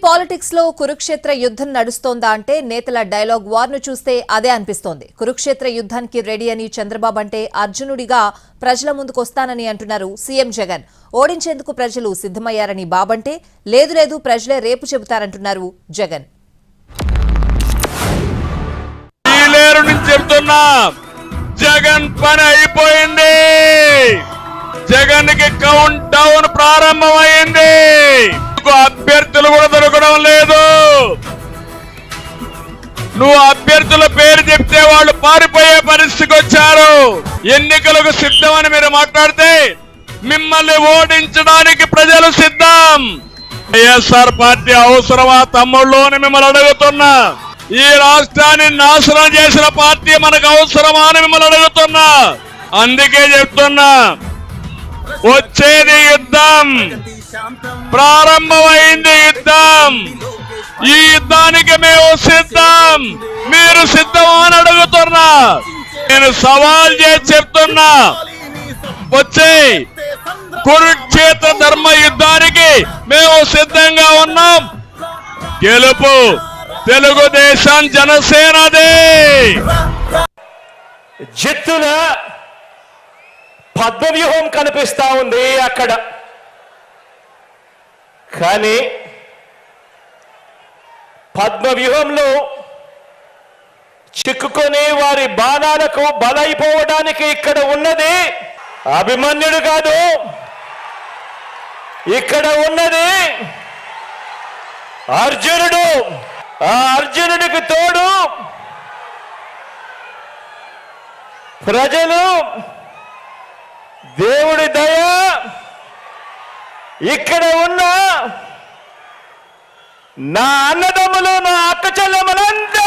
Politics లో కురుక్షేత్ర యుద్ధం నడుస్తోందా అంటే నేతల డైలాగ్ వార్ ను చూస్తే అదే అనిపిస్తోంది. కురుక్షేత్ర యుద్ధానికి రెడీ అని చంద్రబాబు అంటే అర్జునుడిగా ప్రజల ముందుకొస్తానని అంటున్నారు సీఎం జగన్. ఓడించేందుకు ప్రజలు సిద్ధమయ్యారని బాబంటే లేదు లేదు ప్రజలే రేపు చెబుతారంటున్నారు జగన్. జగన్ పని అయిపోయింది. జగన్ కి కౌంట్ డౌన్ ప్రారంభమైంది. అభ్యర్థులు కూడా దొరకడం లేదు. నువ్వు అభ్యర్థుల పేరు చెప్తే వాళ్ళు పారిపోయే పరిస్థితికి వచ్చారు. ఎన్నికలకు సిద్ధమని మీరు మాట్లాడితే మిమ్మల్ని ఓడించడానికి ప్రజలు సిద్ధం. వైఎస్ఆర్ పార్టీ అవసరమా తమ్ముళ్ళు అని మిమ్మల్ని అడుగుతున్నా. ఈ రాష్ట్రాన్ని నాశనం చేసిన పార్టీ మనకు అవసరమా అని మిమ్మల్ని అడుగుతున్నా. అందుకే చెప్తున్నా, వచ్చేది యుద్ధం, ప్రారంభమైంది యుద్ధం. ఈ యుద్ధానికి మేము సిద్ధం, మీరు సిద్ధమా అని అడుగుతున్నా. నేను సవాల్ చేసి చెప్తున్నా, వచ్చే కురుక్షేత్ర ధర్మ యుద్ధానికి మేము సిద్ధంగా ఉన్నాం. గెలుపు తెలుగుదేశం జనసేనదే. జిత్తుల పద్మవ్యూహం కనిపిస్తా ఉంది అక్కడ. కానీ పద్మవ్యూహంలో చిక్కుకొని వారి బాణాలకు బలైపోవడానికి ఇక్కడ ఉన్నది అభిమన్యుడు కాదు, ఇక్కడ ఉన్నది అర్జునుడు. ఆ అర్జునుడికి తోడు ప్రజలు, దేవుడి దయ, ఇక్కడ ఉన్న నా అన్నదమ్ములు, నా అక్క చెల్లెమ్మలందరూ